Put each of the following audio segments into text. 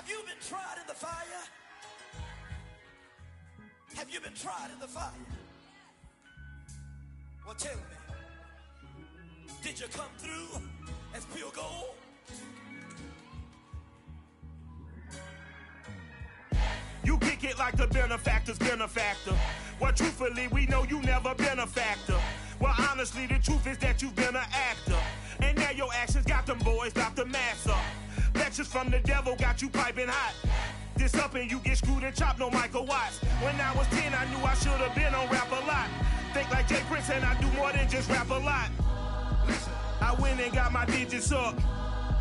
Have you been tried in the fire? Have you been tried in the fire? Well, tell me, did you come through as pure gold? You kick it like the benefactor's benefactor. Well, truthfully, we know you never been a factor. Well, honestly, the truth is that you've been an actor. And now your actions got them boys about to mass up. Lectures from the devil got you piping hot. This up and you get screwed and chopped, no Michael Watts. When I was 10, I knew I should have been on Rap a Lot. Think like Jay Prince and I do more than just rap a lot. Listen. I went and got my digits up.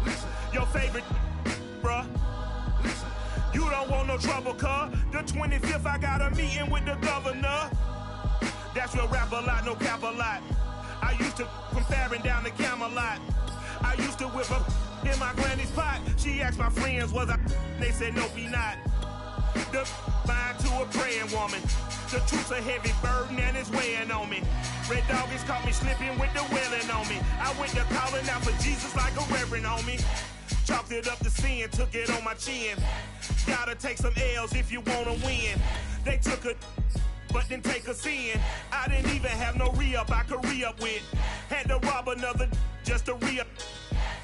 Listen. Your favorite, bruh. Listen. You don't want no trouble, cuz. The 25th, I got a meeting with the governor. That's real rap a lot, no cap a lot. I used to from Farron down to Camelot. I used to whip up in my granny's pot. She asked my friends, was I? They said, no, be not. The fine to a praying woman. The truth's a heavy burden and it's weighing on me. Red doggies caught me slipping with the wailing on me. I went to calling out for Jesus like a reverend homie. Chalked it up to sin, took it on my chin. Gotta take some L's if you wanna win. They took a but didn't take a sin. I didn't even have no re-up I could re-up with. Had to rob another just to re-up.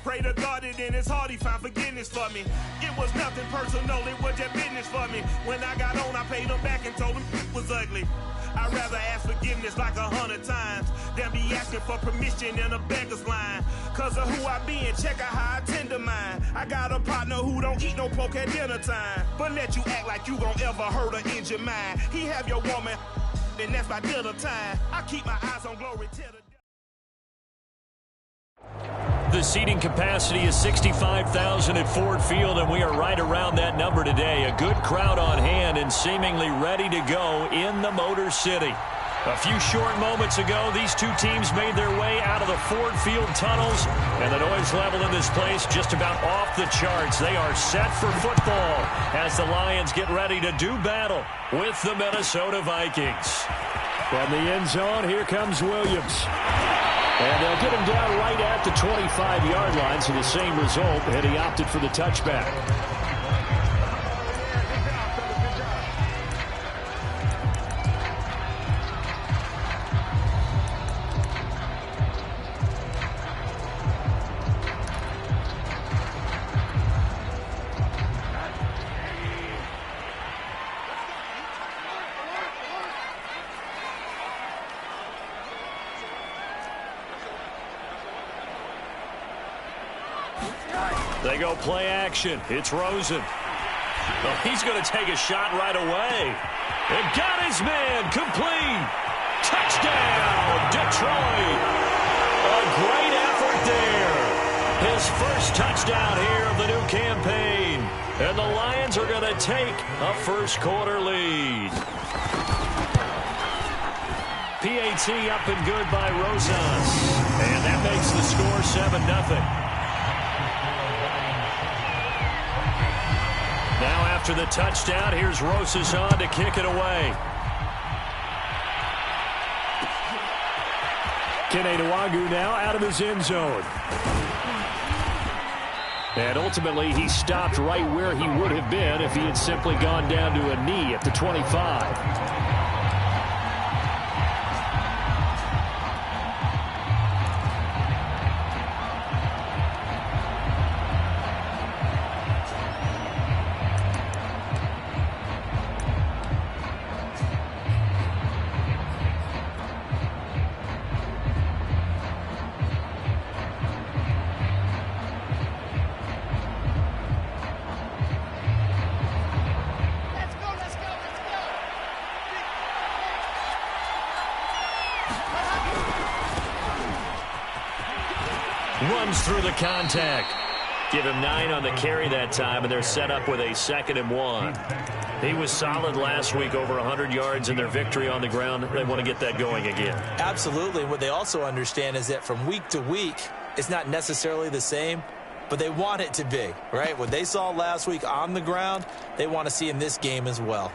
Pray to God that in his heart he found forgiveness for me. It was nothing personal, it was just business for me. When I got on, I paid him back and told him it was ugly. I'd rather ask forgiveness like 100 times than be asking for permission in a beggar's line. Cause of who I be and check out how I tend to mine. I got a partner who don't eat no pork at dinner time, but let you act like you gon' ever hurt or injure mine. He have your woman, and that's by dinner time. I keep my eyes on glory till the The seating capacity is 65,000 at Ford Field, and we are right around that number today. A good crowd on hand and seemingly ready to go in the Motor City. A few short moments ago, these two teams made their way out of the Ford Field tunnels, and the noise level in this place just about off the charts. They are set for football as the Lions get ready to do battle with the Minnesota Vikings. From the end zone, here comes Williams. And they'll get him down right at the 25-yard line, so the same result, and he opted for the touchback. They go play action. It's Rosen. Oh, he's going to take a shot right away. And got his man complete. Touchdown, Detroit. A great effort there. His first touchdown here of the new campaign. And the Lions are going to take a first-quarter lead. PAT up and good by Rosas. And that makes the score 7-0. Now after the touchdown, here's Rosas on to kick it away. Kene Nwangwu now out of his end zone. And ultimately, he stopped right where he would have been if he had simply gone down to a knee at the 25. Runs through the contact. Give him 9 on the carry that time, and they're set up with a 2nd and 1. He was solid last week, over 100 yards in their victory on the ground. They want to get that going again. Absolutely. What they also understand is that from week to week, it's not necessarily the same, but they want it to be, right? What they saw last week on the ground, they want to see in this game as well.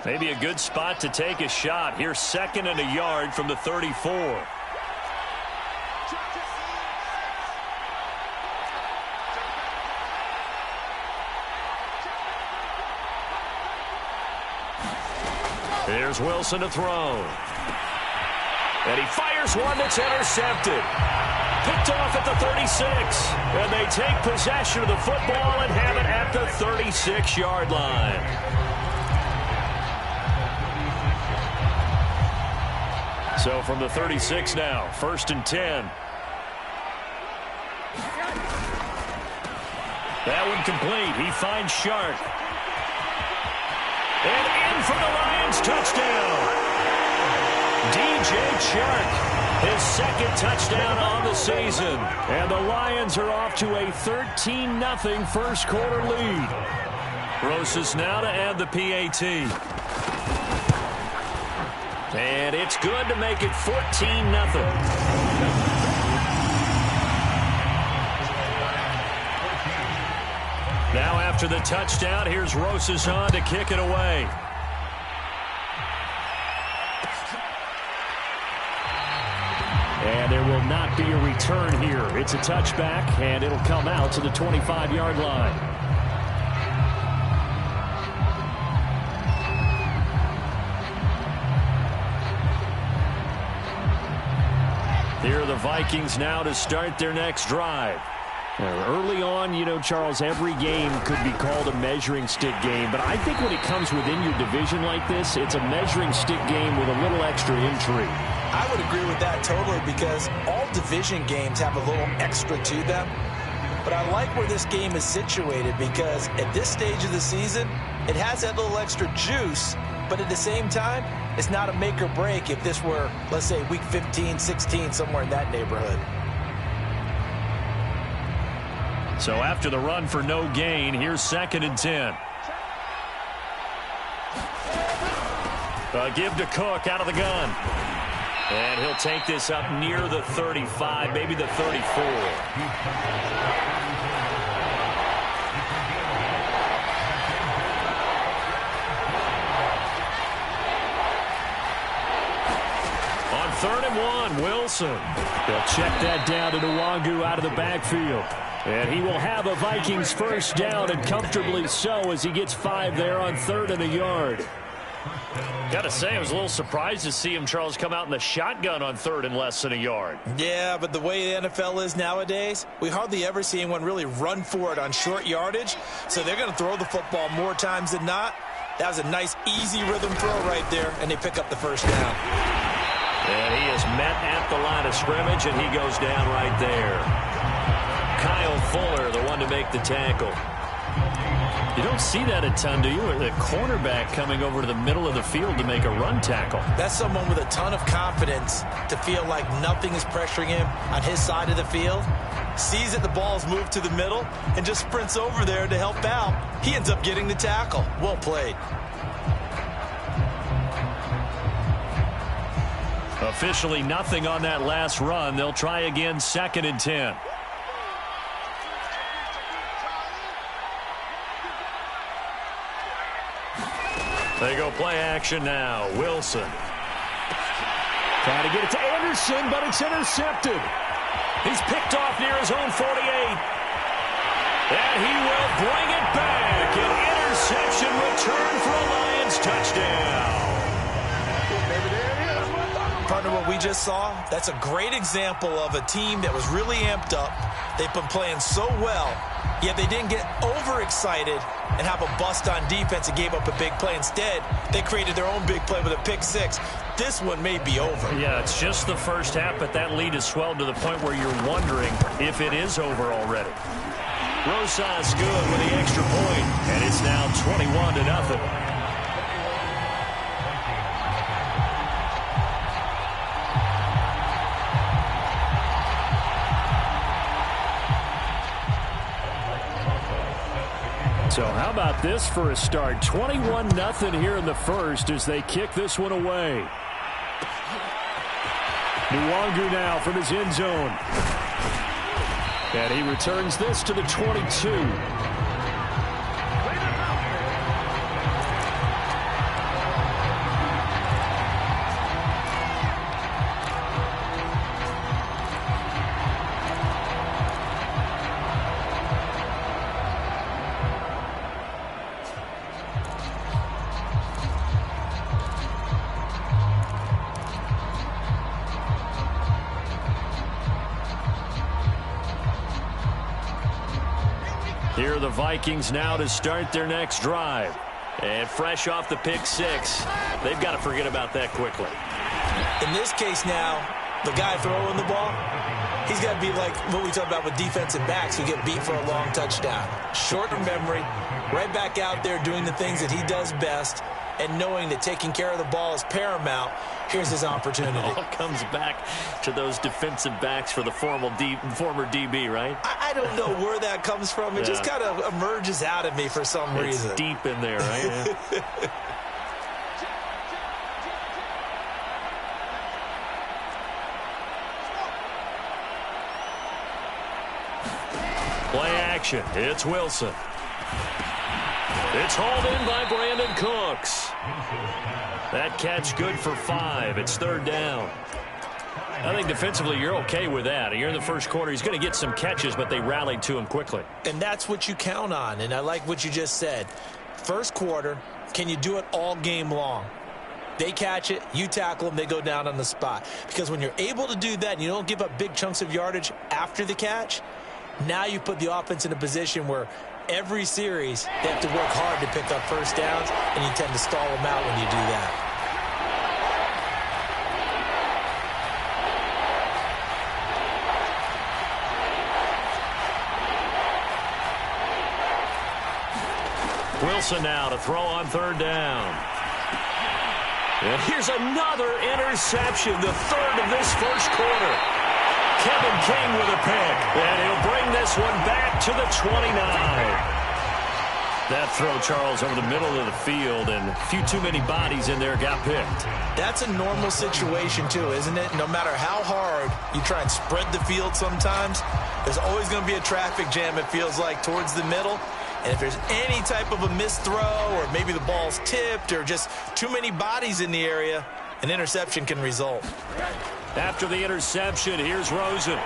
Maybe a good spot to take a shot. Here's 2nd and a yard from the 34. Here's Wilson to throw. And he fires one that's intercepted. Picked off at the 36. And they take possession of the football and have it at the 36-yard line. So from the 36 now, 1st and 10. That one complete. He finds Shark. And in for the Lions touchdown. DJ Chark, his 2nd touchdown on the season. And the Lions are off to a 13-0 first quarter lead. Rosas now to add the PAT. And it's good to make it 14-0. Now after the touchdown, here's Rosas on to kick it away. And there will not be a return here. It's a touchback, and it'll come out to the 25-yard line. Here are the Vikings now to start their next drive. Early on, you know, Charles, every game could be called a measuring stick game. But I think when it comes within your division like this, it's a measuring stick game with a little extra intrigue. I would agree with that totally because all division games have a little extra to them. But I like where this game is situated because at this stage of the season, it has that little extra juice. But at the same time, it's not a make or break if this were, let's say, week 15, 16, somewhere in that neighborhood. So after the run for no gain, here's 2nd and 10. Give to Cook out of the gun. And he'll take this up near the 35, maybe the 34. On 3rd and 1, Wilson. They'll check that down to Nwangu out of the backfield. And he will have a Vikings first down, and comfortably so as he gets 5 there on 3rd and a yard. Got to say, I was a little surprised to see him, Charles, come out in the shotgun on 3rd and less than a yard. Yeah, but the way the NFL is nowadays, we hardly ever see anyone really run for it on short yardage. So they're going to throw the football more times than not. That was a nice, easy rhythm throw right there, and they pick up the first down. And he is met at the line of scrimmage, and he goes down right there. Kyle Fuller, the one to make the tackle. You don't see that a ton, do you? The cornerback coming over to the middle of the field to make a run tackle. That's someone with a ton of confidence to feel like nothing is pressuring him on his side of the field. Sees that the ball is moved to the middle and just sprints over there to help out. He ends up getting the tackle. Well played. Officially nothing on that last run. They'll try again 2nd and 10. They go play action now. Wilson. Trying to get it to Anderson, but it's intercepted. He's picked off near his own 48. And he will bring it back. An interception return for a Lions touchdown. Partner, what we just saw, that's a great example of a team that was really amped up. They've been playing so well, yet they didn't get overexcited and have a bust on defense and gave up a big play. Instead, they created their own big play with a pick six. This one may be over. Yeah, it's just the first half, but that lead has swelled to the point where you're wondering if it is over already. Rosas good with the extra point, and it's now 21-0. So how about this for a start? 21-0 here in the first as they kick this one away. Nwangu now from his end zone. And he returns this to the 22. Here are the Vikings now to start their next drive. And fresh off the pick six, they've got to forget about that quickly. In this case now, the guy throwing the ball, he's got to be like what we talk about with defensive backs who get beat for a long touchdown. Short memory, right back out there doing the things that he does best, and knowing that taking care of the ball is paramount. Here's his opportunity. It all comes back to those defensive backs for the former DB, right? I don't know where that comes from. It just kind of emerges out of me for some reason. It's deep in there, right? Play action. It's Wilson. It's hauled in by Brandon Cooks. That catch good for 5. It's third down. I think defensively you're okay with that. You're in the first quarter. He's going to get some catches, but they rallied to him quickly. And that's what you count on, and I like what you just said. First quarter, can you do it all game long? They catch it, you tackle them, they go down on the spot. Because when you're able to do that and you don't give up big chunks of yardage after the catch, now you put the offense in a position where every series they have to work hard to pick up first downs, and you tend to stall them out when you do that. Wilson now to throw on third down. And here's another interception, the third of this first quarter. Kevin King with a pick, and he'll bring this one back to the 29. That throw, Charles, over the middle of the field, and a few too many bodies in there got picked. That's a normal situation, too, isn't it? No matter how hard you try and spread the field sometimes, there's always going to be a traffic jam, it feels like, towards the middle. And if there's any type of a missed throw, or maybe the ball's tipped, or just too many bodies in the area, an interception can result. After the interception, here's Rosen.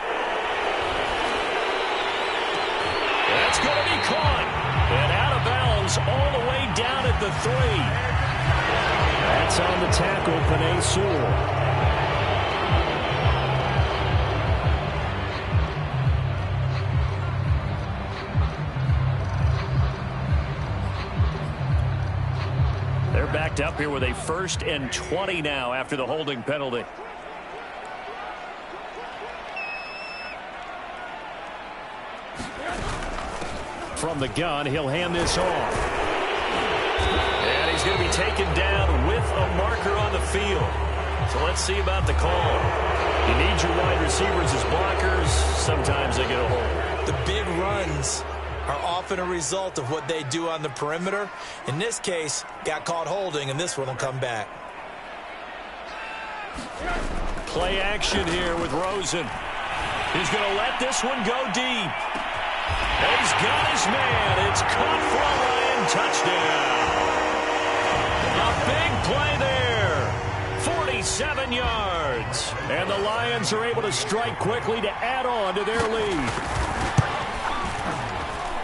That's going to be caught. And out of bounds all the way down at the 3. That's on the tackle, Penei Sewell. They're backed up here with a 1st and 20 now after the holding penalty. From the gun, he'll hand this off. And he's going to be taken down with a marker on the field. So let's see about the call. You need your wide receivers as blockers. Sometimes they get a hold. The big runs are often a result of what they do on the perimeter. In this case, got caught holding, and this one will come back. Play action here with Rosen. He's going to let this one go deep. And he's got his man. It's caught for a Lion touchdown. A big play there. 47 yards. And the Lions are able to strike quickly to add on to their lead.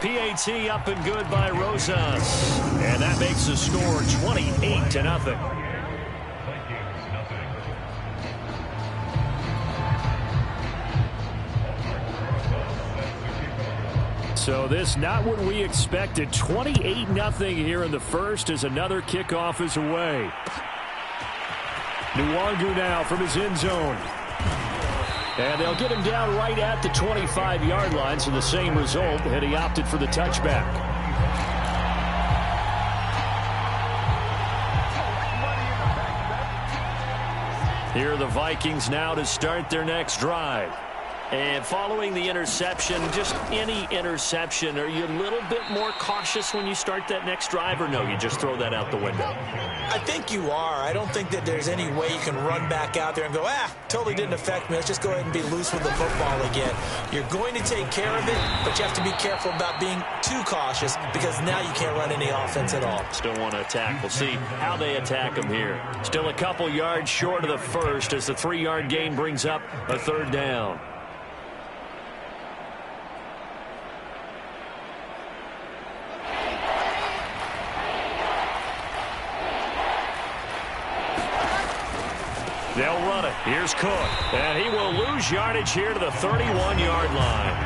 PAT up and good by Rosas. And that makes the score 28-0. So this not what we expected. 28-0 here in the first as another kickoff is away. Nwangu now from his end zone. And they'll get him down right at the 25-yard line, so the same result, and he opted for the touchback. Here are the Vikings now to start their next drive. And following the interception, just any interception, are you a little bit more cautious when you start that next drive, or no, you just throw that out the window? I think you are. I don't think that there's any way you can run back out there and go, totally didn't affect me. Let's just go ahead and be loose with the football again. You're going to take care of it, but you have to be careful about being too cautious because now you can't run any offense at all. Still want to attack. We'll see how they attack them here. Still a couple yards short of the first as the 3-yard gain brings up a third down. They'll run it. Here's Cook. And he will lose yardage here to the 31-yard line.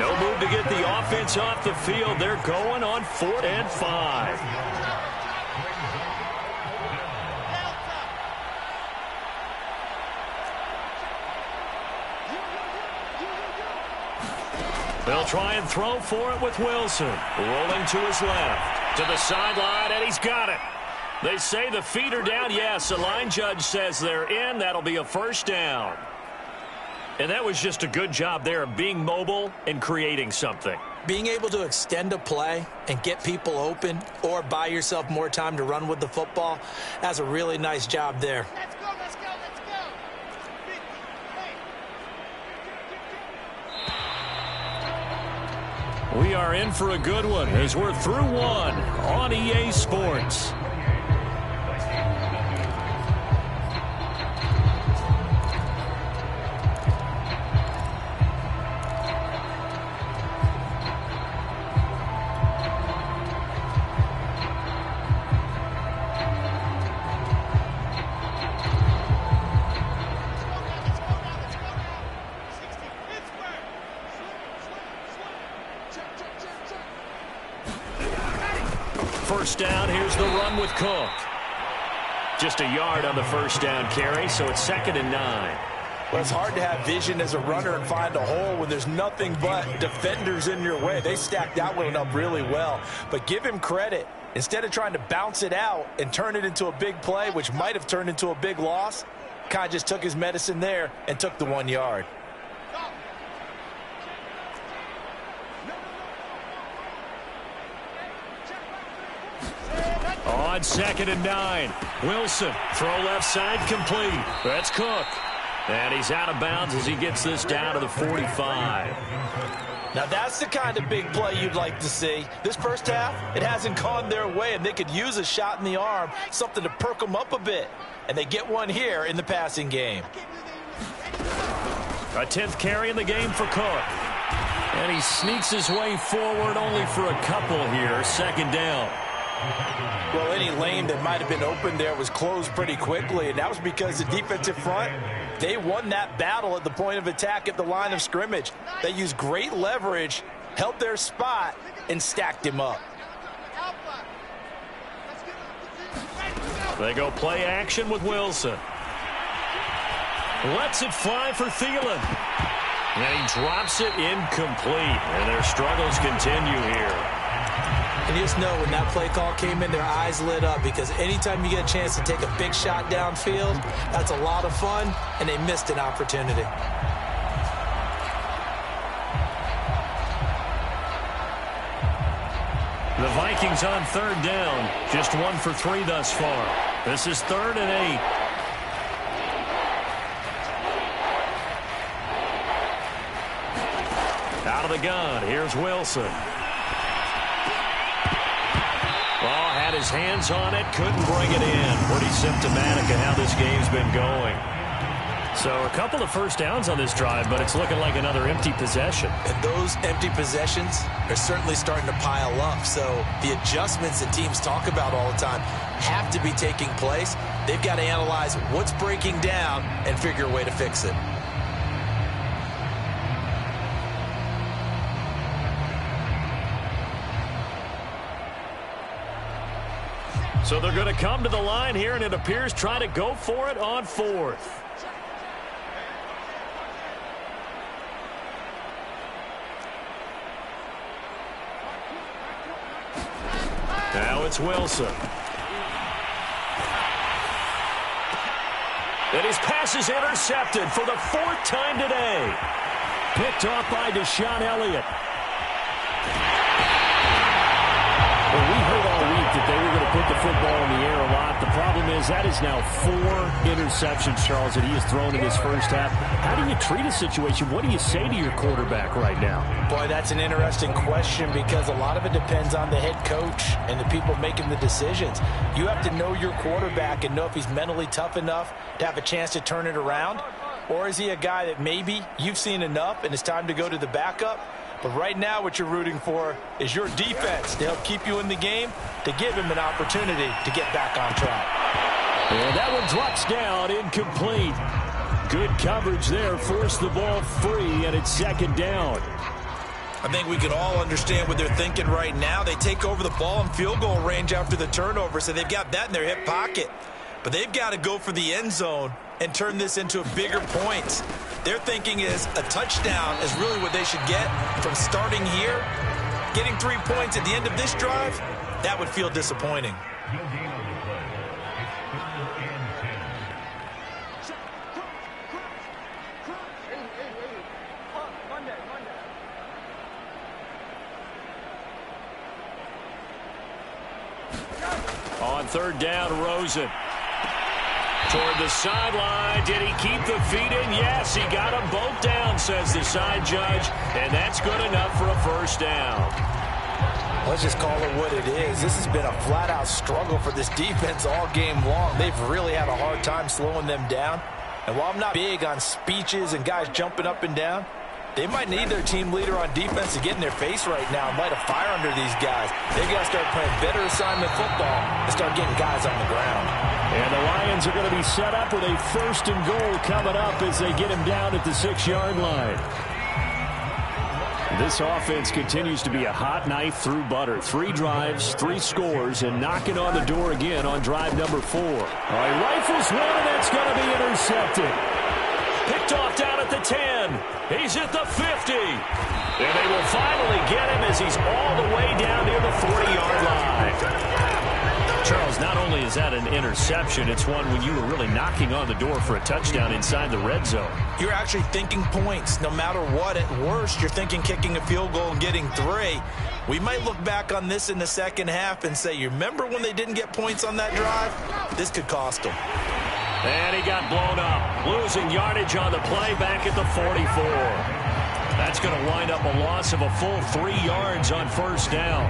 No move to get the offense off the field. They're going on 4th and 5. They'll try and throw for it with Wilson. Rolling to his left. To the sideline, and he's got it. They say the feet are down. Yes, the line judge says they're in. That'll be a first down. And that was just a good job there of being mobile and creating something. Being able to extend a play and get people open or buy yourself more time to run with the football, that's a really nice job there. Let's go, let's go, let's go. We are in for a good one as we're through one on EA Sports. First down, here's the run with Cook. Just a yard on the first down carry, so it's 2nd and 9. Well, it's hard to have vision as a runner and find a hole when there's nothing but defenders in your way. They stacked that one up really well. But give him credit. Instead of trying to bounce it out and turn it into a big play, which might have turned into a big loss, kind of just took his medicine there and took the 1 yard. On 2nd and 9, Wilson, throw left side, complete. That's Cook. And he's out of bounds as he gets this down to the 45. Now that's the kind of big play you'd like to see. This first half, it hasn't gone their way, and they could use a shot in the arm, something to perk them up a bit. And they get one here in the passing game. A 10th carry in the game for Cook. And he sneaks his way forward only for a couple here, 2nd down. Well, any lane that might have been open there was closed pretty quickly, and that was because the defensive front, they won that battle at the point of attack at the line of scrimmage. They used great leverage, held their spot, and stacked him up. They go play action with Wilson. Lets it fly for Thielen. And he drops it incomplete. And their struggles continue here. And you just know when that play call came in, their eyes lit up, because anytime you get a chance to take a big shot downfield, that's a lot of fun, and they missed an opportunity. The Vikings on 3rd down, just 1 for 3 thus far. This is 3rd and 8. Out of the gun, here's Wilson. Oh, had his hands on it, couldn't bring it in. Pretty symptomatic of how this game's been going. So a couple of first downs on this drive, but it's looking like another empty possession. And those empty possessions are certainly starting to pile up. So the adjustments that teams talk about all the time have to be taking place. They've got to analyze what's breaking down and figure a way to fix it. So they're going to come to the line here, and it appears try to go for it on 4th. Now it's Wilson. And his pass is intercepted for the 4th time today. Picked off by Deshaun Elliott. Well, we heard all week that they were going to put the football in the air a lot. The problem is that is now 4 interceptions, Charles, that he has thrown in his first half. How do you treat a situation? What do you say to your quarterback right now? Boy, that's an interesting question, because a lot of it depends on the head coach and the people making the decisions. You have to know your quarterback and know if he's mentally tough enough to have a chance to turn it around, or is he a guy that maybe you've seen enough and it's time to go to the backup? But right now what you're rooting for is your defense to help keep you in the game, to give him an opportunity to get back on track. And that one drops down, incomplete. Good coverage there, forced the ball free, and it's 2nd down. I think we can all understand what they're thinking right now. They take over the ball in field goal range after the turnover, so they've got that in their hip pocket. But they've got to go for the end zone and turn this into a bigger point. Their thinking is a touchdown is really what they should get from starting here. Getting 3 points at the end of this drive, that would feel disappointing. On third down, Rosen. Toward the sideline. Did he keep the feet in? Yes, he got them both down, says the side judge. And that's good enough for a first down. Let's just call it what it is. This has been a flat-out struggle for this defense all game long. They've really had a hard time slowing them down. And while I'm not big on speeches and guys jumping up and down, they might need their team leader on defense to get in their face right now and light a fire under these guys. They've got to start playing better assignment football and start getting guys on the ground. And the Lions are going to be set up with a first and goal coming up as they get him down at the 6-yard line. This offense continues to be a hot knife through butter. 3 drives, 3 scores, and knocking on the door again on drive number 4. All right, rifles one, and that's going to be intercepted. Picked off down at the 10. He's at the 50. And they will finally get him as he's all the way down near the 40-yard line. Charles, not only is that an interception, it's one when you were really knocking on the door for a touchdown inside the red zone. You're actually thinking points. No matter what, at worst, you're thinking kicking a field goal and getting 3. We might look back on this in the second half and say, you remember when they didn't get points on that drive? This could cost them. And he got blown up, losing yardage on the play back at the 44. That's going to wind up a loss of a full 3 yards on first down.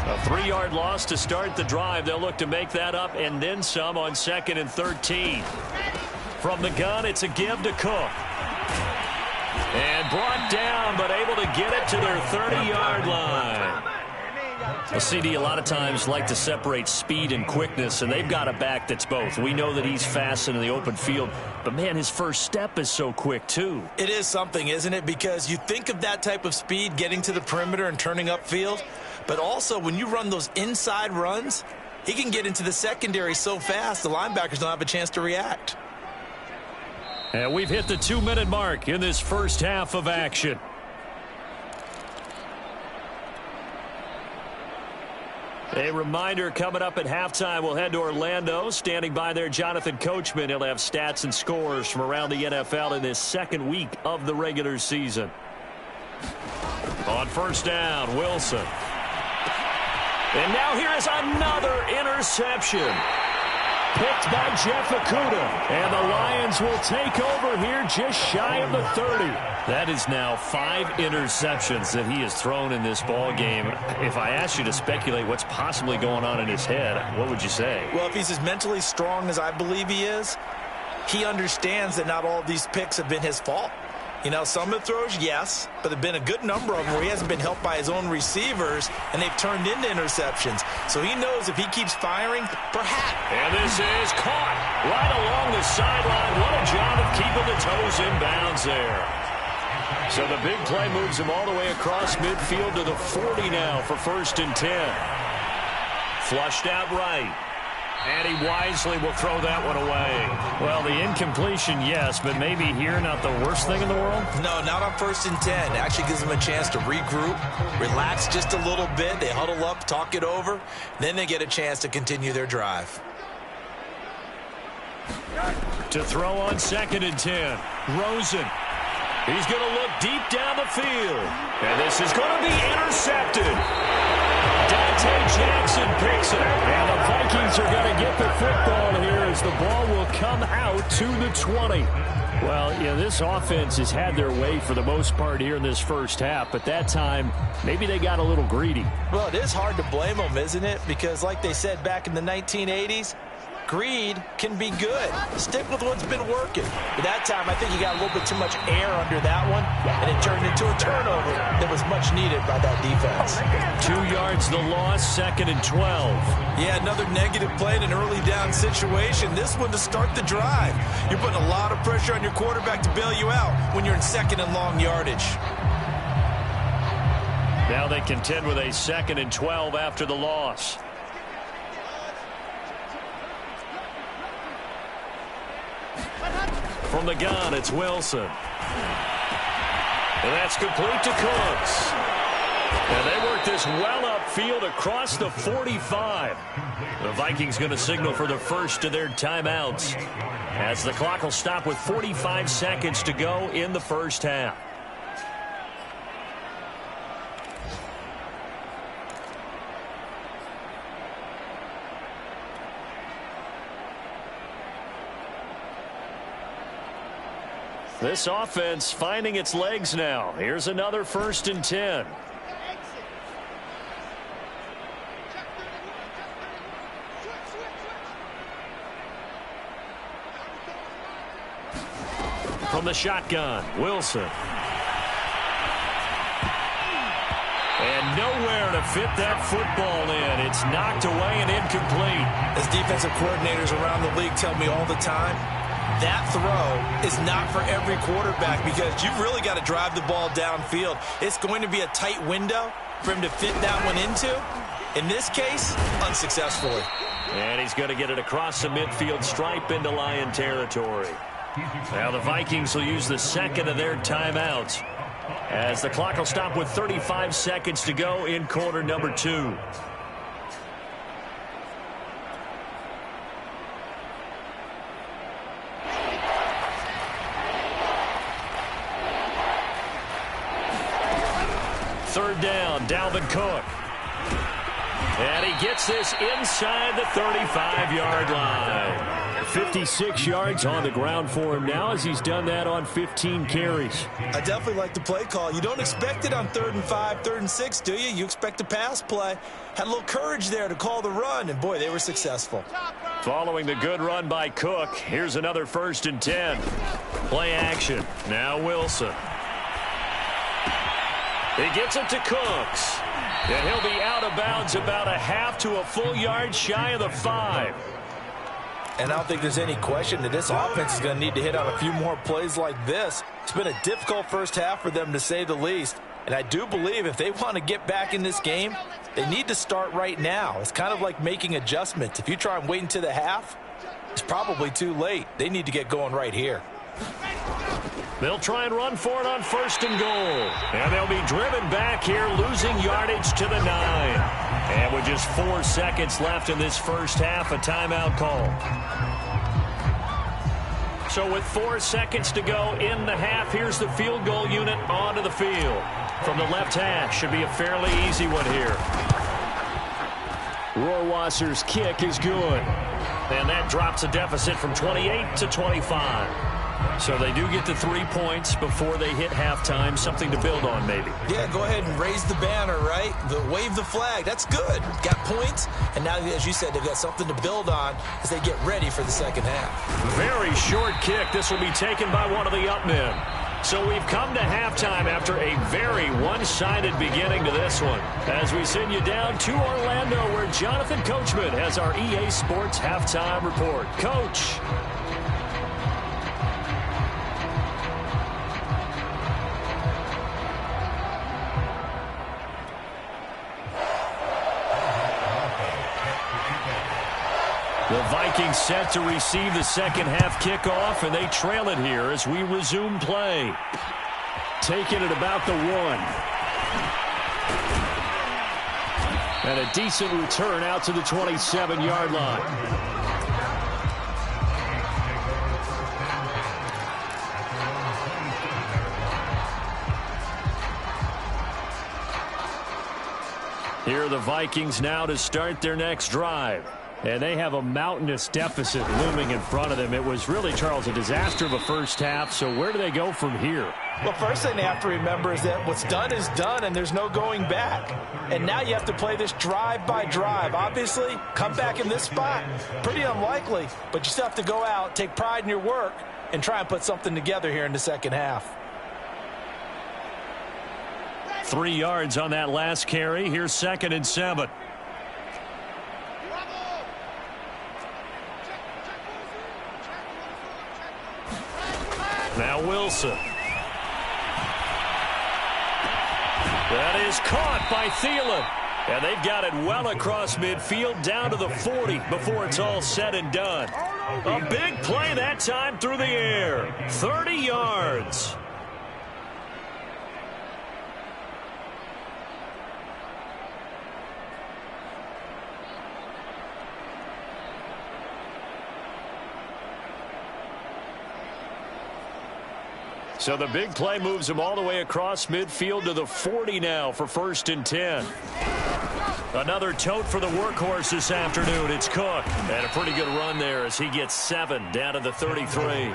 A 3-yard loss to start the drive. They'll look to make that up and then some on 2nd and 13. From the gun, it's a give to Cook. And brought down, but able to get it to their 30-yard line. Well, CD, a lot of times like to separate speed and quickness, and they've got a back that's both. We know that he's fast in the open field, but, man, his first step is so quick, too. It is something, isn't it? Because you think of that type of speed getting to the perimeter and turning upfield, but also when you run those inside runs, he can get into the secondary so fast the linebackers don't have a chance to react. And we've hit the 2-minute mark in this first half of action. A reminder, coming up at halftime, we'll head to Orlando. Standing by there, Jonathan Coachman. He'll have stats and scores from around the NFL in this second week of the regular season. On first down, Wilson. And now here is another interception. Picked by Jeff Okudah. And the Lions will take over here just shy of the 30. That is now 5 interceptions that he has thrown in this ball game. If I asked you to speculate what's possibly going on in his head, what would you say? Well, if he's as mentally strong as I believe he is, he understands that not all of these picks have been his fault. You know, some of the throws, yes, but there have been a good number of them where he hasn't been helped by his own receivers, and they've turned into interceptions. So he knows if he keeps firing, perhaps. And this is caught right along the sideline. What a job of keeping the toes in bounds there. So the big play moves him all the way across midfield to the 40 now for 1st and 10. Flushed out right. And he wisely will throw that one away. Well, the incompletion, yes, but maybe here not the worst thing in the world? No, not on 1st and 10. It actually gives them a chance to regroup, relax just a little bit. They huddle up, talk it over. Then they get a chance to continue their drive. To throw on 2nd and 10. Rosen. He's going to look deep down the field. And this is going to be intercepted. Dante Jackson picks it. And the Vikings are going to get the football here as the ball will come out to the 20. Well, yeah, this offense has had their way for the most part here in this first half, but that time, maybe they got a little greedy. Well, it is hard to blame them, isn't it? Because like they said back in the 1980s, Greed can be good. Stick with what's been working. But that time, I think he got a little bit too much air under that one, and it turned into a turnover that was much needed by that defense. 2 yards the loss, 2nd and 12. Yeah, another negative play in an early down situation. This one to start the drive. You're putting a lot of pressure on your quarterback to bail you out when you're in 2nd and long yardage. Now they contend with a 2nd and 12 after the loss. From the gun, it's Wilson. And that's complete to Cooks. And they work this well upfield across the 45. The Vikings going to signal for the first of their timeouts, as the clock will stop with 45 seconds to go in the first half. This offense finding its legs now. Here's another 1st and 10. From the shotgun, Wilson. And nowhere to fit that football in. It's knocked away and incomplete. As defensive coordinators around the league tell me all the time, that throw is not for every quarterback, because you've really got to drive the ball downfield. It's going to be a tight window for him to fit that one into. In this case, unsuccessfully. And he's going to get it across the midfield stripe into Lion territory. Now the Vikings will use the 2nd of their timeouts, as the clock will stop with 35 seconds to go in quarter number 2. Third down, Dalvin Cook. And he gets this inside the 35-yard line. 56 yards on the ground for him now, as he's done that on 15 carries. I definitely like the play call. You don't expect it on 3rd and 5, 3rd and 6, do you? You expect a pass play. Had a little courage there to call the run, and boy, they were successful. Following the good run by Cook, here's another 1st and 10. Play action. Now Wilson. He gets it to Cooks. And he'll be out of bounds about a half to a full yard shy of the 5. And I don't think there's any question that this offense is going to need to hit on a few more plays like this. It's been a difficult first half for them, to say the least. And I do believe if they want to get back in this game, they need to start right now. It's kind of like making adjustments. If you try and wait until the half, it's probably too late. They need to get going right here. They'll try and run for it on 1st and goal. And they'll be driven back here, losing yardage to the 9. And with just 4 seconds left in this first half, a timeout call. So with 4 seconds to go in the half, here's the field goal unit onto the field. From the left hash, should be a fairly easy one here. Rohrwasser's kick is good. And that drops a deficit from 28 to 25. So they do get the 3 points before they hit halftime. Something to build on, maybe. Yeah, go ahead and raise the banner, right? Wave the flag. That's good. Got points. And now, as you said, they've got something to build on as they get ready for the second half. Very short kick. This will be taken by one of the up men. So we've come to halftime after a very one-sided beginning to this one, as we send you down to Orlando, where Jonathan Coachman has our EA Sports halftime report. Coach. The Vikings set to receive the second half kickoff, and they trail it here as we resume play. Taking it about the 1. And a decent return out to the 27-yard line. Here are the Vikings now to start their next drive. And they have a mountainous deficit looming in front of them. It was really, Charles, a disaster of a first half. So where do they go from here? Well, first thing they have to remember is that what's done is done, and there's no going back. And now you have to play this drive by drive. Obviously, come back in this spot, pretty unlikely. But you still have to go out, take pride in your work, and try and put something together here in the second half. 3 yards on that last carry. Here's 2nd and 7. Now Wilson. That is caught by Thielen. And they've got it well across midfield down to the 40 before it's all said and done. A big play that time through the air. 30 yards. So the big play moves them all the way across midfield to the 40 now for 1st and 10. Another tote for the workhorse this afternoon. It's Cook. And a pretty good run there as he gets 7 down to the 33.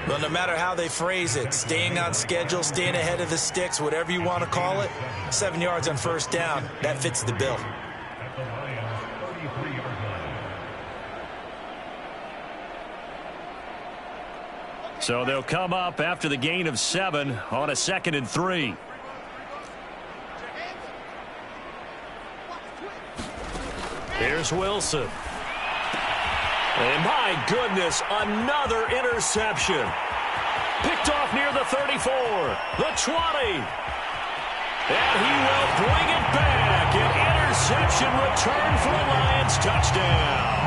Well, no matter how they phrase it, staying on schedule, staying ahead of the sticks, whatever you want to call it, 7 yards on 1st down, that fits the bill. So they'll come up after the gain of 7 on a 2nd and 3. Here's Wilson. And my goodness, another interception. Picked off near the 34, the 20. And he will bring it back. An interception return for a Lions touchdown.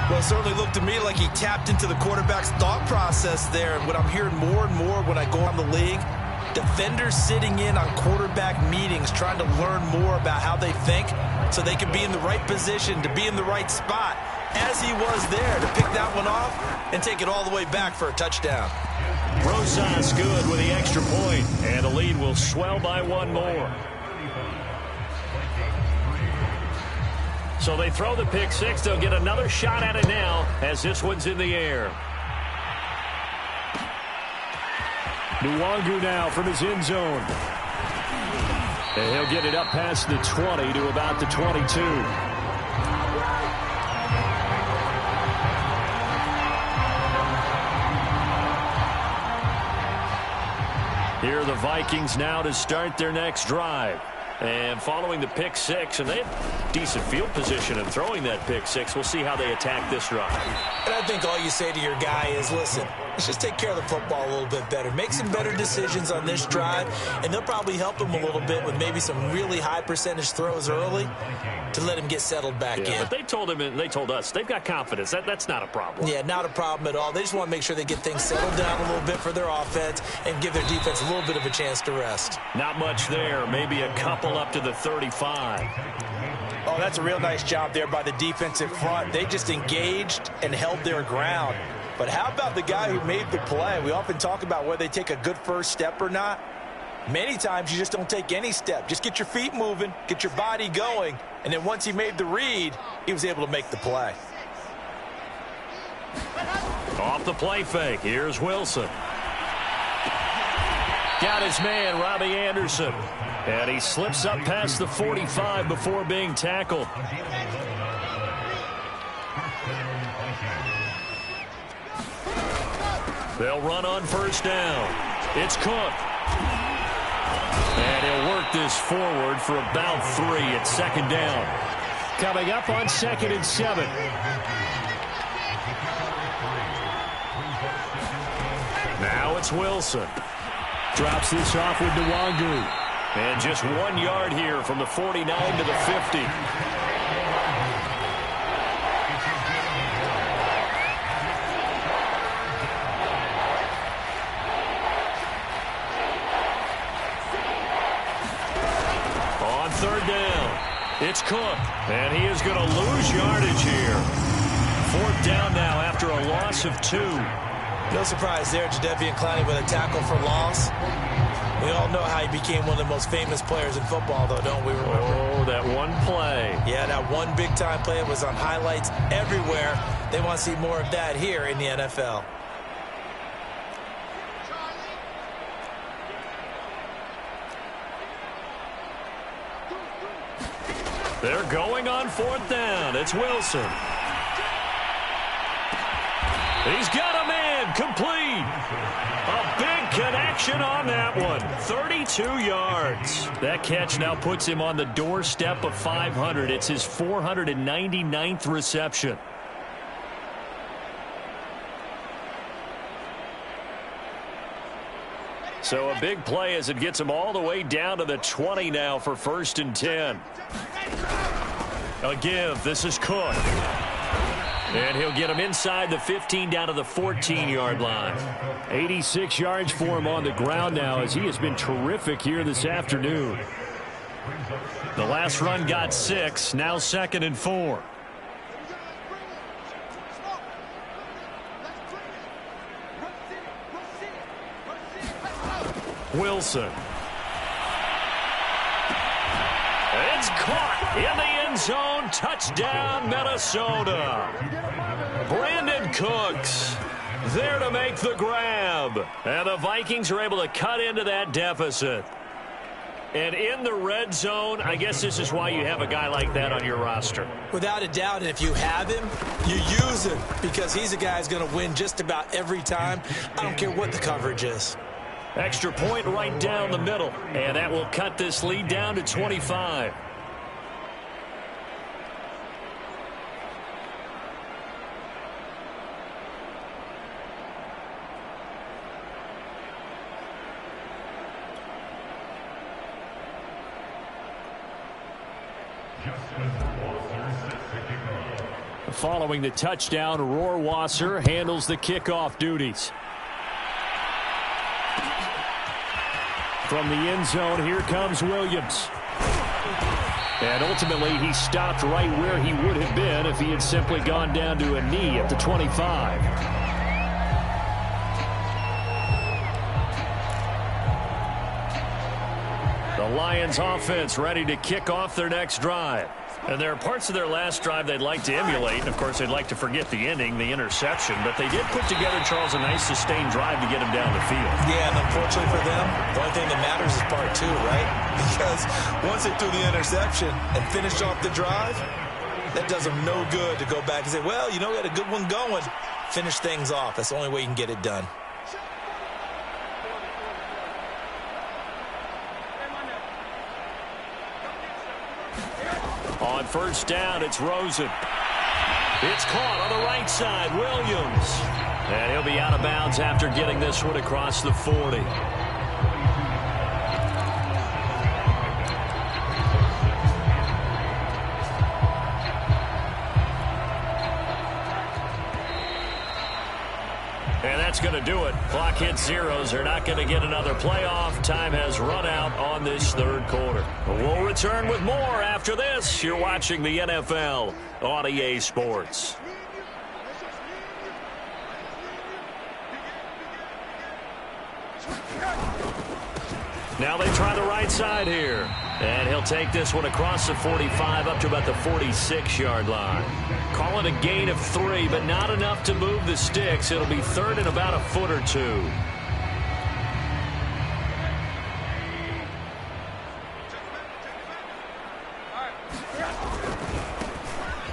Well, it certainly looked to me like he tapped into the quarterback's thought process there. And what I'm hearing more and more when I go around the league, defenders sitting in on quarterback meetings trying to learn more about how they think so they can be in the right position, to be in the right spot, as he was there to pick that one off and take it all the way back for a touchdown. Rosas good with the extra point, and the lead will swell by 1 more. So they throw the pick 6. They'll get another shot at it now as this one's in the air. Nwangu now from his end zone. And he'll get it up past the 20 to about the 22. Here are the Vikings now to start their next drive. And following the pick 6, and they have decent field position and throwing that pick 6. We'll see how they attack this drive. And I think all you say to your guy is, listen, let's just take care of the football a little bit better. Make some better decisions on this drive, and they'll probably help him a little bit with maybe some really high percentage throws early to let him get settled back in. But they told him, and they told us, they've got confidence. That's not a problem. Yeah, not a problem at all. They just want to make sure they get things settled down a little bit for their offense and give their defense a little bit of a chance to rest. Not much there. Maybe a couple up to the 35. Oh, that's a real nice job there by the defensive front. They just engaged and held their ground. But how about the guy who made the play? We often talk about whether they take a good first step or not. Many times you just don't take any step. Just get your feet moving, get your body going, and then once he made the read, he was able to make the play. Off the play fake, here's Wilson. Got his man, Robbie Anderson. And he slips up past the 45 before being tackled. They'll run on 1st down. It's Cook. And he'll work this forward for about 3 at 2nd down. Coming up on 2nd and 7. Now it's Wilson. Drops this off with Nwangu. And just 1 yard here from the 49 to the 50. On 3rd down, it's Cook. And he is going to lose yardage here. 4th down now after a loss of 2. No surprise there, Jadeveon Clowney with a tackle for loss. We all know how he became one of the most famous players in football, though, don't we remember? Oh, that one play. Yeah, that one big-time play was on highlights everywhere. They want to see more of that here in the NFL. They're going on 4th down. It's Wilson. He's got a man complete. A big connection on that one. 32 yards. That catch now puts him on the doorstep of 500. It's his 499th reception. So a big play as it gets him all the way down to the 20 now for 1st and 10. A give. This is Cook. And he'll get him inside the 15 down to the 14-yard line. 86 yards for him on the ground now as he has been terrific here this afternoon. The last run got 6. Now 2nd and 4. Wilson. It's caught in the end zone. Touchdown, Minnesota. Brandon Cooks there to make the grab. And the Vikings are able to cut into that deficit. And in the red zone, I guess this is why you have a guy like that on your roster. Without a doubt, and if you have him, you use him because he's a guy who's going to win just about every time. I don't care what the coverage is. Extra point right down the middle. And that will cut this lead down to 25. Following the touchdown, Rohrwasser handles the kickoff duties. From the end zone, here comes Williams. And ultimately, he stopped right where he would have been if he had simply gone down to a knee at the 25. The Lions offense ready to kick off their next drive. And there are parts of their last drive they'd like to emulate. And, of course, they'd like to forget the ending, the interception. But they did put together, Charles, a nice sustained drive to get him down the field. Yeah, and unfortunately for them, the only thing that matters is part 2, right? Because once they threw the interception and finished off the drive, that does them no good to go back and say, well, you know, we had a good one going. Finish things off. That's the only way you can get it done. On first down, it's Rosen. It's caught on the right side, Williams. And he'll be out of bounds after getting this one across the 40. And that's going to do it. Clock hits zeros. They're not going to get another playoff. Time has run out on this third quarter. We'll return with more after this. You're watching the NFL on EA Sports. Now they try the right side here. And he'll take this one across the 45 up to about the 46-yard line. Call it a gain of 3, but not enough to move the sticks. It'll be third and about a foot or 2.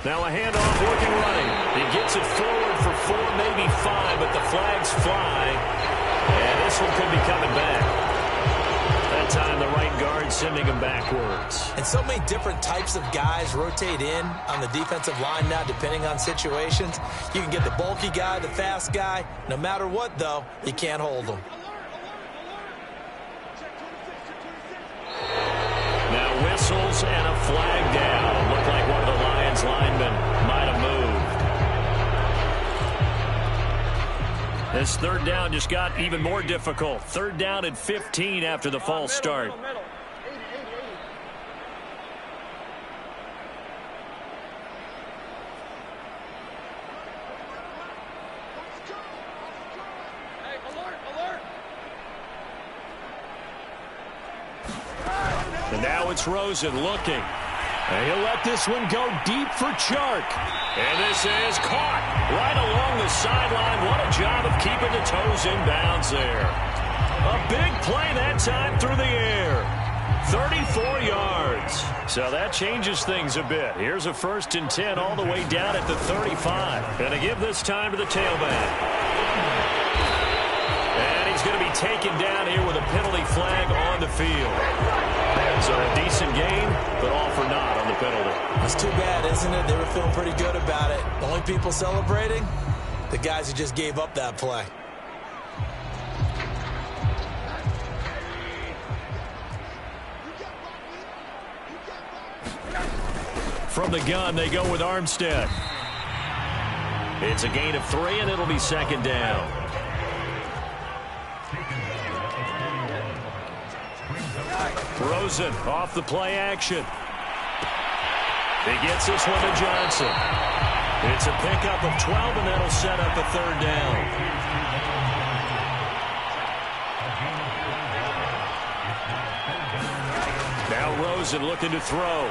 Now a handoff working right. He gets it forward for 4, maybe 5, but the flags fly. And this one could be coming back. That time the right guard sending him backwards. And so many different types of guys rotate in on the defensive line now depending on situations. You can get the bulky guy, the fast guy. No matter what, though, you can't hold them. Now whistles and a flag down. Looked like one of the Lions linemen might have moved. This third down just got even more difficult. Third down and 15 after the false start. And now it's Rosen looking. And he'll let this one go deep for Chark. And this is caught right along the sideline. What a job of keeping the toes in bounds there. A big play that time through the air. 34 yards. So that changes things a bit. Here's a 1st and 10 all the way down at the 35. Going to give this time to the tailback. And he's going to be taken down here with a penalty flag on the field. So a decent game, but all for naught on the penalty. That's too bad, isn't it? They were feeling pretty good about it. The only people celebrating, the guys who just gave up that play. From the gun, they go with Armstead. It's a gain of 3, and it'll be 2nd down. Rosen off the play action. He gets this one to Johnson. It's a pickup of 12, and that'll set up a 3rd down. Now Rosen looking to throw.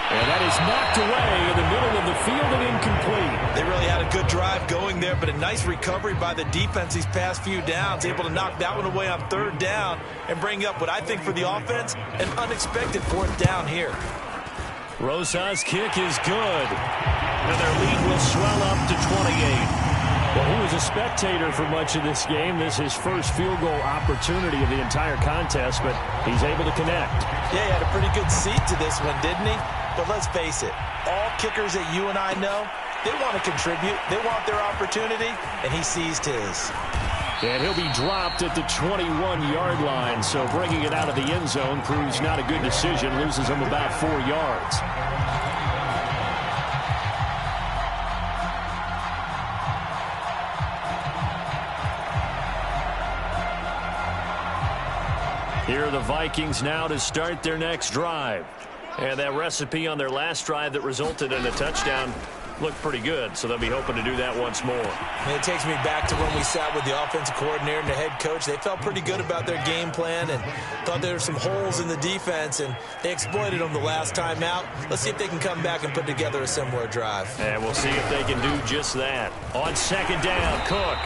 And that is knocked away in the middle of the field and incomplete. They really had a good drive going there, but a nice recovery by the defense these past few downs, able to knock that one away on 3rd down and bring up what I think for the offense, an unexpected 4th down here. Rosa's kick is good, and their lead will swell up to 28. Well, he was a spectator for much of this game. This is his first field goal opportunity of the entire contest, but he's able to connect. Yeah, he had a pretty good seat to this one, didn't he? But let's face it, all kickers that you and I know, they want to contribute. They want their opportunity, and he seized his. And he'll be dropped at the 21-yard line, so bringing it out of the end zone proves not a good decision, loses him about 4 yards. Here are the Vikings now to start their next drive. And that recipe on their last drive that resulted in a touchdown looked pretty good, so they'll be hoping to do that once more. And it takes me back to when we sat with the offensive coordinator and the head coach. They felt pretty good about their game plan and thought there were some holes in the defense, and they exploited them the last time out. Let's see if they can come back and put together a similar drive. And we'll see if they can do just that. On 2nd down, Cook.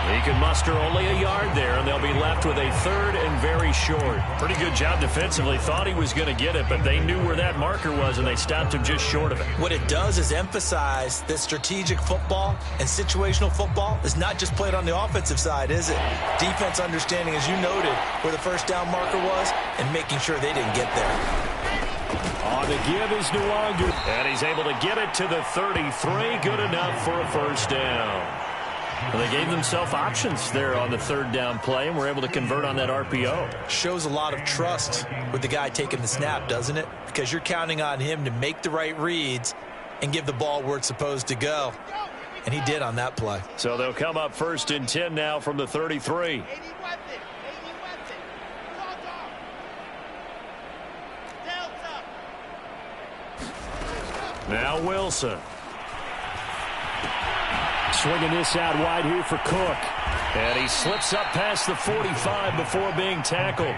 He can muster only a yard there, and they'll be left with a 3rd and very short. Pretty good job defensively. Thought he was going to get it, but they knew where that marker was, and they stopped him just short of it. What it does is emphasize that strategic football and situational football is not just played on the offensive side, is it? Defense understanding, as you noted, where the 1st down marker was and making sure they didn't get there. On the give is Nwangu. And he's able to get it to the 33. Good enough for a 1st down. Well, they gave themselves options there on the 3rd down play, and were able to convert on that RPO. Shows a lot of trust with the guy taking the snap, doesn't it? Because you're counting on him to make the right reads and give the ball where it's supposed to go. And he did on that play. So they'll come up 1st and 10 now from the 33. Now Wilson. Swinging this out wide here for Cook. And he slips up past the 45 before being tackled.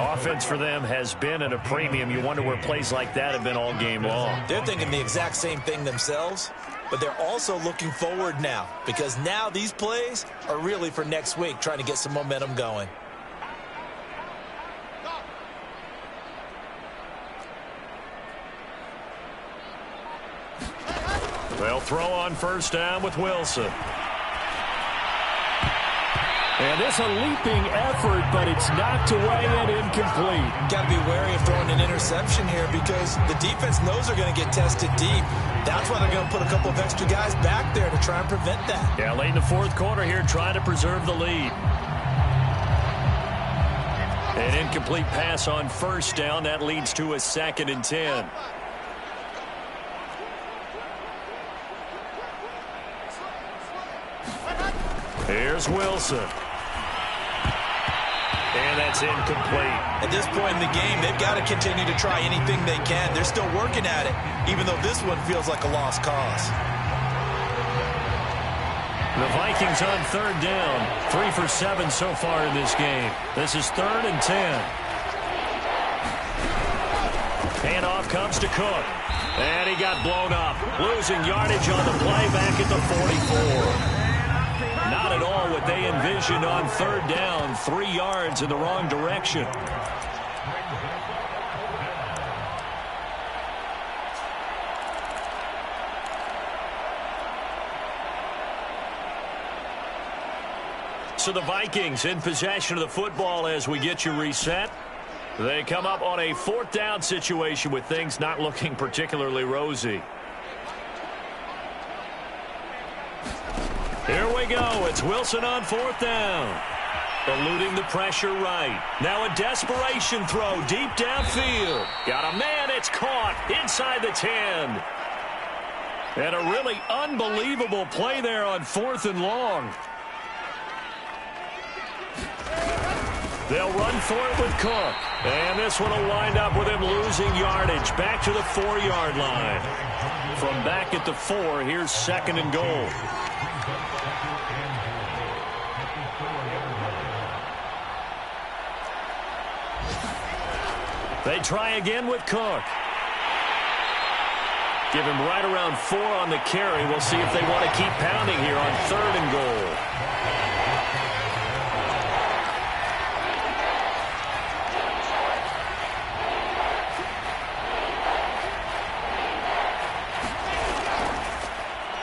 Offense for them has been at a premium. You wonder where plays like that have been all game long. They're thinking the exact same thing themselves, but they're also looking forward now, because now these plays are really for next week, trying to get some momentum going. They'll throw on 1st down with Wilson. And this a leaping effort, but it's knocked away and incomplete. Got to be wary of throwing an interception here, because the defense knows they're going to get tested deep. That's why they're going to put a couple of extra guys back there to try and prevent that. Yeah, late in the 4th quarter here, trying to preserve the lead. An incomplete pass on 1st down. That leads to a 2nd and 10. Here's Wilson. And that's incomplete. At this point in the game, they've got to continue to try anything they can. They're still working at it, even though this one feels like a lost cause. The Vikings on 3rd down. 3 for 7 so far in this game. This is 3rd and 10. Handoff comes to Cook. And he got blown up. Losing yardage on the play back at the 44. Not at all what they envisioned on third down. 3 yards in the wrong direction. So the Vikings in possession of the football as we get you reset. They come up on a 4th down situation with things not looking particularly rosy. Here we go. It's Wilson on 4th down. Eluding the pressure right. Now a desperation throw deep downfield. Got a man. It's caught inside the 10. And a really unbelievable play there on 4th and long. They'll run for it with Cook. And this one will wind up with him losing yardage back to the 4-yard line. From back at the 4, here's 2nd and goal. They try again with Cook. Give him right around 4 on the carry. We'll see if they want to keep pounding here on 3rd and goal.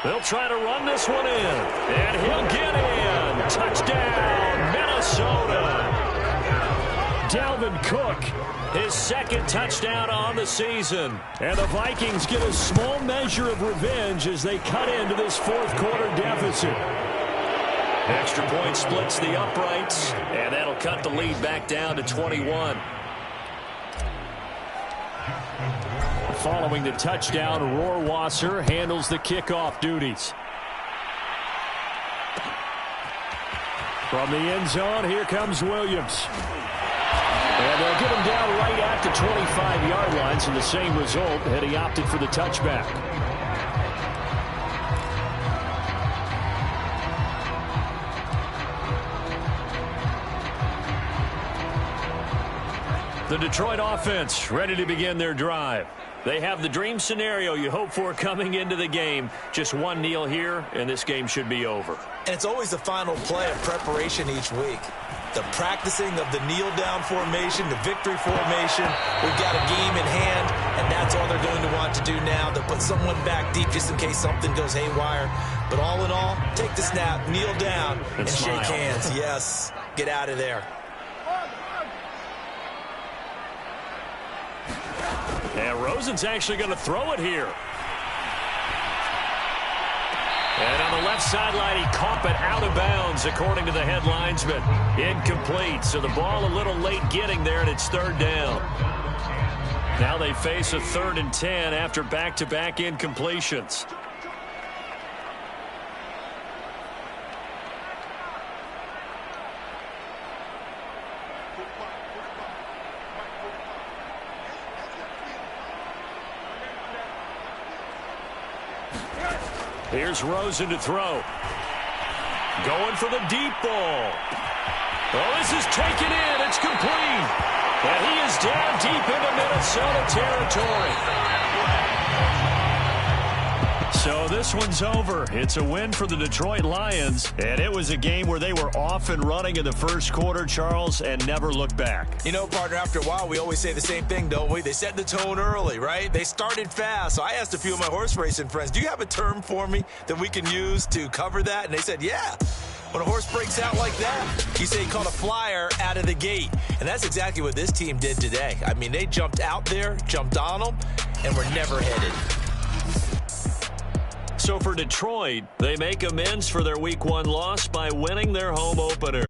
They'll try to run this one in. And he'll get in. Touchdown, Minnesota. Dalvin Cook, his 2nd touchdown on the season. And the Vikings get a small measure of revenge as they cut into this 4th quarter deficit. Extra point splits the uprights, and that'll cut the lead back down to 21. Following the touchdown, Rohrwasser handles the kickoff duties. From the end zone, here comes Williams. And they'll get him down right at the 25-yard line, so the same result had he opted for the touchback. The Detroit offense ready to begin their drive. They have the dream scenario you hope for coming into the game. Just one kneel here, and this game should be over. And it's always the final play of preparation each week. The practicing of the kneel-down formation, the victory formation. We've got a game in hand, and that's all they're going to want to do now. They'll put someone back deep just in case something goes haywire. But all in all, take the snap, kneel down, and shake hands. Yes, get out of there. And Rosen's actually going to throw it here. And on the left sideline, he caught it out of bounds, according to the head linesman. Incomplete, so the ball a little late getting there, and it's 3rd down. Now they face a 3rd and 10 after back-to-back incompletions. Here's Rosen to throw. Going for the deep ball. Oh, this is taken in. It's complete. And he is down deep into Minnesota territory. So this one's over. It's a win for the Detroit Lions. And it was a game where they were off and running in the first quarter, Charles, and never looked back. You know, partner, after a while, we always say the same thing, don't we? They set the tone early, right? They started fast. So I asked a few of my horse racing friends, do you have a term for me that we can use to cover that? And they said, yeah. When a horse breaks out like that, you say he caught a flyer out of the gate. And that's exactly what this team did today. I mean, they jumped out there, jumped on them, and were never headed. So for Detroit, they make amends for their Week 1 loss by winning their home opener.